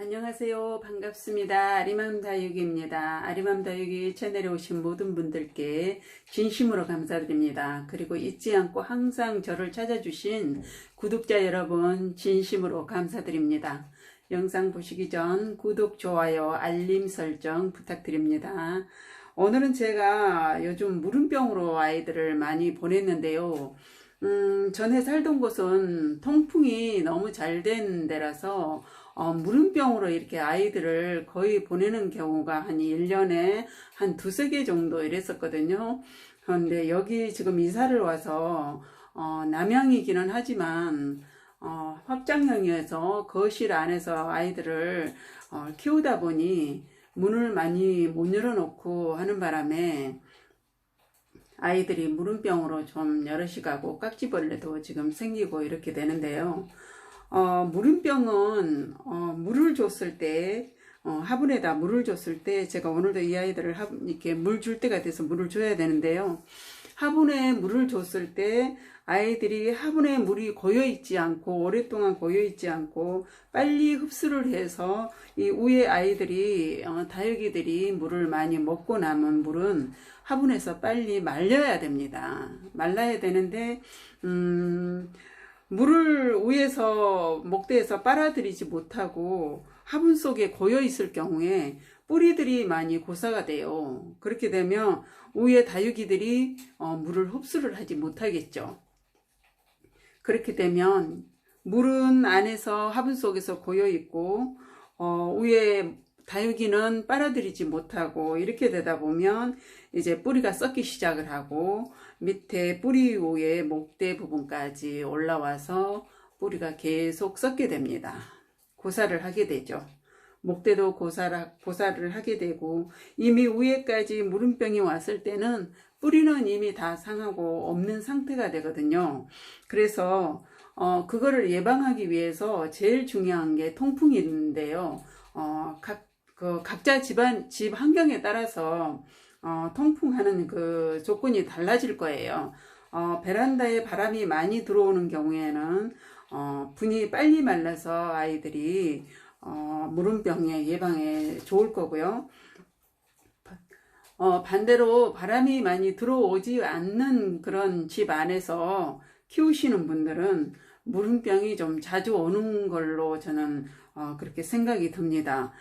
안녕하세요. 반갑습니다. 아리맘다육입니다. 아리맘다육이 채널에 오신 모든 분들께 진심으로 감사드립니다. 그리고 잊지 않고 항상 저를 찾아주신 구독자 여러분 진심으로 감사드립니다. 영상 보시기 전 구독, 좋아요, 알림 설정 부탁드립니다. 오늘은 제가 요즘 물음병으로 아이들을 많이 보냈는데요. 전에 살던 곳은 통풍이 너무 잘 된 데라서 물음병으로 이렇게 아이들을 거의 보내는 경우가 한 1년에 한 두세 개 정도 이랬었거든요. 그런데 여기 지금 이사를 와서 남향이기는 하지만 확장형이어서 거실 안에서 아이들을 키우다 보니 문을 많이 못 열어놓고 하는 바람에 아이들이 물음병으로 좀 여럿이 가고 깍지벌레도 지금 생기고 이렇게 되는데요. 물음병은 물을 줬을 때 화분에다 물을 줬을 때 제가 오늘도 이 아이들을 이렇게 물 줄 때가 돼서 물을 줘야 되는데요. 화분에 물을 줬을 때 아이들이 화분에 물이 고여 있지 않고 오랫동안 고여 있지 않고 빨리 흡수를 해서 이 위에 아이들이 다육이들이 물을 많이 먹고 남은 물은 화분에서 빨리 말려야 됩니다. 말라야 되는데 물을 위에서 목대에서 빨아들이지 못하고 화분 속에 고여 있을 경우에 뿌리들이 많이 고사가 돼요. 그렇게 되면 위에 다육이들이 물을 흡수를 하지 못하겠죠. 그렇게 되면 물은 안에서 화분 속에서 고여 있고 위에 다육이는 빨아들이지 못하고 이렇게 되다 보면 이제 뿌리가 썩기 시작을 하고 밑에 뿌리 위에 목대 부분까지 올라와서 뿌리가 계속 썩게 됩니다. 고사를 하게 되죠. 목대도 고사를 하게 되고 이미 위에까지 물음병이 왔을 때는 뿌리는 이미 다 상하고 없는 상태가 되거든요. 그래서 그거를 예방하기 위해서 제일 중요한 게 통풍인데요. 각자 집 환경에 따라서 통풍하는 그 조건이 달라질 거예요. 베란다에 바람이 많이 들어오는 경우에는 분이 빨리 말라서 아이들이 물음병의 예방에 좋을 거고요. 반대로 바람이 많이 들어오지 않는 그런 집 안에서 키우시는 분들은 물음병이 좀 자주 오는 걸로 저는 그렇게 생각이 듭니다.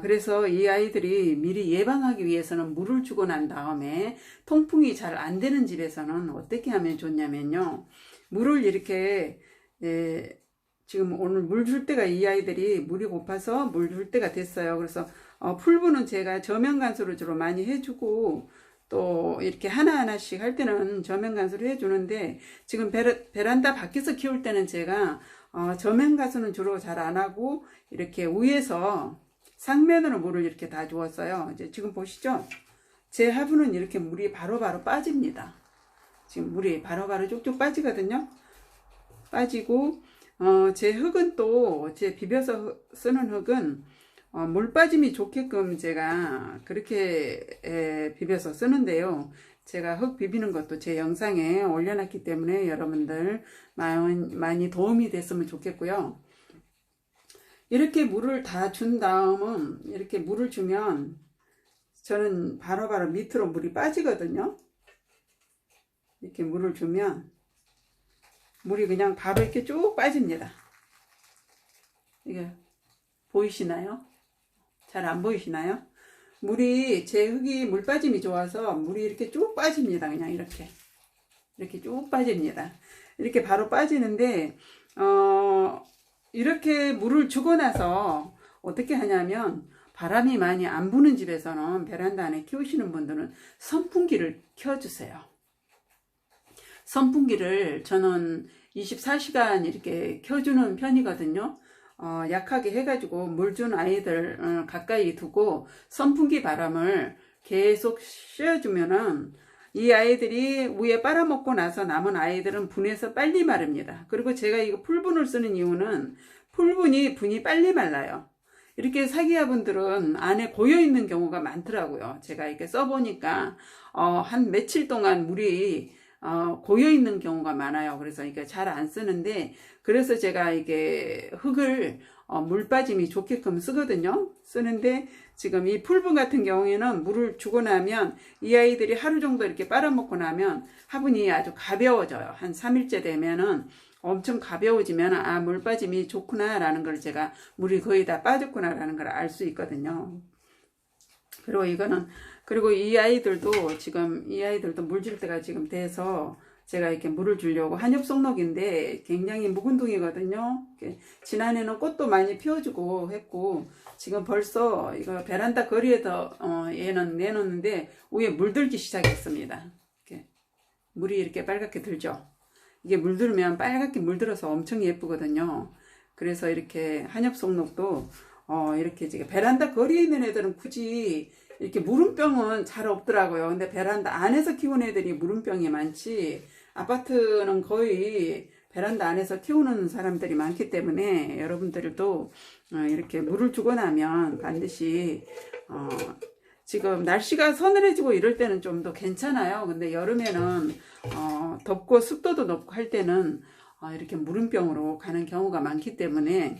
그래서 이 아이들이 미리 예방하기 위해서는 물을 주고 난 다음에 통풍이 잘 안 되는 집에서는 어떻게 하면 좋냐면요. 물을 이렇게 지금 오늘 물 줄 때가 이 아이들이 물이 고파서 물 줄 때가 됐어요. 그래서 풀분은 제가 저면간수를 주로 많이 해주고 또 이렇게 하나하나씩 할 때는 저면간수를 해주는데 지금 베란다 밖에서 키울 때는 제가 저면간수는 주로 잘 안 하고 이렇게 위에서 상면으로 물을 이렇게 다 주었어요. 이제 지금 보시죠. 제 화분은 이렇게 물이 바로바로 빠집니다. 지금 물이 바로바로 쭉쭉 빠지거든요. 빠지고 제 흙은 또 제 비벼서 쓰는 흙은 물 빠짐이 좋게끔 제가 그렇게 비벼서 쓰는데요. 제가 흙 비비는 것도 제 영상에 올려놨기 때문에 여러분들 많이 도움이 됐으면 좋겠고요. 이렇게 물을 다 준 다음은 이렇게 물을 주면 저는 바로바로 밑으로 물이 빠지거든요. 이렇게 물을 주면 물이 그냥 바로 이렇게 쭉 빠집니다. 이게 보이시나요? 잘 안 보이시나요? 제 흙이 물 빠짐이 좋아서 물이 이렇게 쭉 빠집니다. 그냥 이렇게 쭉 빠집니다. 이렇게 바로 빠지는데 이렇게 물을 주고 나서 어떻게 하냐면 바람이 많이 안 부는 집에서는 베란다 안에 키우시는 분들은 선풍기를 켜주세요. 선풍기를 저는 24시간 이렇게 켜주는 편이거든요. 약하게 해가지고 물 준 아이들 가까이 두고 선풍기 바람을 계속 쐬어주면은 이 아이들이 위에 빨아먹고 나서 남은 아이들은 분해서 빨리 마릅니다. 그리고 제가 이거 풀분을 쓰는 이유는 분이 빨리 말라요. 이렇게 사기야분들은 안에 고여있는 경우가 많더라고요. 제가 이렇게 써보니까 한 며칠 동안 물이 고여 있는 경우가 많아요. 그래서 이게 잘 안 쓰는데, 그래서 제가 이게 흙을 물 빠짐이 좋게끔 쓰거든요. 쓰는데 지금 이 풀분 같은 경우에는 물을 주고 나면 이 아이들이 하루 정도 이렇게 빨아먹고 나면 화분이 아주 가벼워져요. 한 3일째 되면은 엄청 가벼워지면 물 빠짐이 좋구나 라는 걸 제가 물이 거의 다 빠졌구나 라는 걸 알 수 있거든요. 그리고 이거는, 그리고 이 아이들도 지금 이 아이들도 물 줄 때가 지금 돼서 제가 이렇게 물을 주려고 한엽송록인데 굉장히 묵은둥이거든요. 지난해는 꽃도 많이 피워주고 했고 지금 벌써 이거 베란다 거리에서 얘는 내놓는데 위에 물들기 시작했습니다. 이렇게 물이 이렇게 빨갛게 들죠. 이게 물들면 빨갛게 물들어서 엄청 예쁘거든요. 그래서 이렇게 한엽송록도 이렇게 지금 베란다 거리에 있는 애들은 굳이 이렇게 물음병은 잘 없더라고요. 근데 베란다 안에서 키우는 애들이 물음병이 많지, 아파트는 거의 베란다 안에서 키우는 사람들이 많기 때문에 여러분들도 이렇게 물을 주고 나면 반드시 지금 날씨가 서늘해지고 이럴 때는 좀 더 괜찮아요. 근데 여름에는 덥고 습도도 높고 할 때는 이렇게 물음병으로 가는 경우가 많기 때문에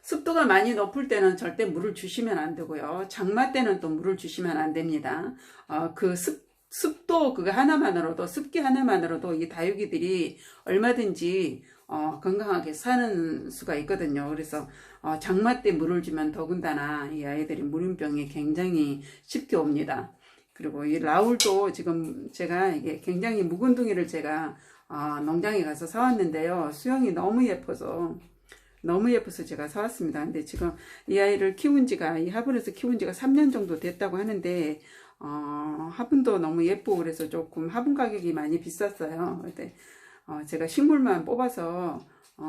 습도가 많이 높을 때는 절대 물을 주시면 안 되고요. 장마 때는 또 물을 주시면 안 됩니다. 그 습도 그거 하나만으로도, 습기 하나만으로도 이 다육이들이 얼마든지 건강하게 사는 수가 있거든요. 그래서 장마 때 물을 주면 더군다나 이 아이들이 물음병이 굉장히 쉽게 옵니다. 그리고 이 라울도 지금 제가 이게 굉장히 묵은둥이를 제가 농장에 가서 사왔는데요. 수영이 너무 예뻐서 제가 사왔습니다. 근데 지금 이 아이를 이 화분에서 키운 지가 3년 정도 됐다고 하는데, 화분도 너무 예쁘고 그래서 조금 화분 가격이 많이 비쌌어요. 근데, 제가 식물만 뽑아서,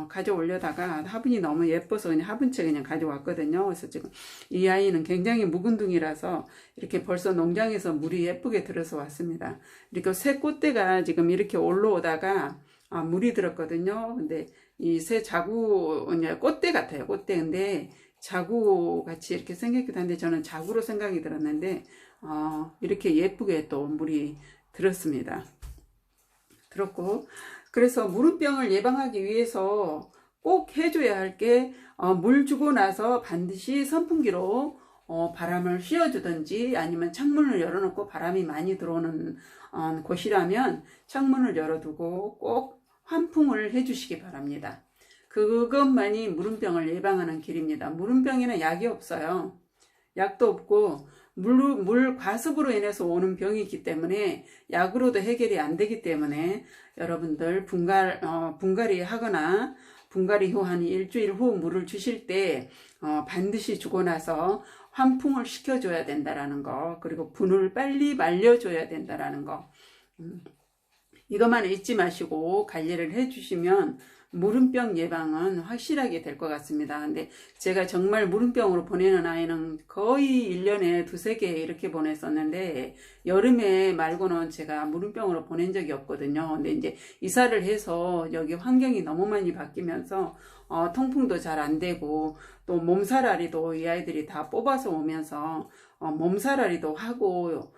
가져오려다가 화분이 너무 예뻐서 그냥 화분채 그냥 가져왔거든요. 그래서 지금 이 아이는 굉장히 묵은둥이라서 이렇게 벌써 농장에서 물이 예쁘게 들어서 왔습니다. 그리고 새 꽃대가 지금 이렇게 올라오다가, 물이 들었거든요. 근데 이 새 자구, 꽃대 같아요. 꽃대. 근데 자구 같이 이렇게 생겼기도 한데 저는 자구로 생각이 들었는데, 이렇게 예쁘게 또 물이 들었습니다. 들었고, 그래서 물음병을 예방하기 위해서 꼭 해줘야 할 게, 물 주고 나서 반드시 선풍기로 바람을 휘어주든지 아니면 창문을 열어놓고 바람이 많이 들어오는 곳이라면 창문을 열어두고 꼭 환풍을 해주시기 바랍니다. 그것만이 물음병을 예방하는 길입니다. 물음병에는 약이 없어요. 약도 없고 물 과습으로 인해서 오는 병이기 때문에 약으로도 해결이 안 되기 때문에 여러분들 분갈이 하거나 분갈이 후 한 일주일 후 물을 주실 때 반드시 주고 나서 환풍을 시켜줘야 된다라는 거, 그리고 분을 빨리 말려줘야 된다라는 거, 이것만 잊지 마시고 관리를 해주시면 물음병 예방은 확실하게 될 것 같습니다. 근데 제가 정말 물음병으로 보내는 아이는 거의 1년에 두세 개 이렇게 보냈었는데 여름에 말고는 제가 물음병으로 보낸 적이 없거든요. 근데 이제 이사를 해서 여기 환경이 너무 많이 바뀌면서 통풍도 잘 안 되고 또 몸살알이도 이 아이들이 다 뽑아서 오면서 몸살알이도 하고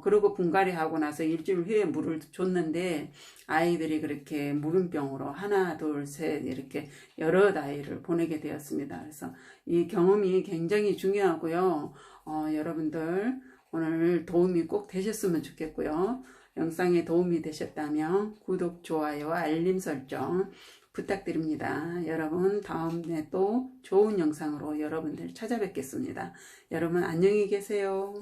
그리고 분갈이 하고 나서 일주일 후에 물을 줬는데 아이들이 그렇게 물음병으로 하나, 둘, 셋 이렇게 여러 아이를 보내게 되었습니다. 그래서 이 경험이 굉장히 중요하고요. 여러분들 오늘 도움이 꼭 되셨으면 좋겠고요. 영상에 도움이 되셨다면 구독, 좋아요, 알림 설정 부탁드립니다. 여러분 다음에 또 좋은 영상으로 여러분들 찾아뵙겠습니다. 여러분 안녕히 계세요.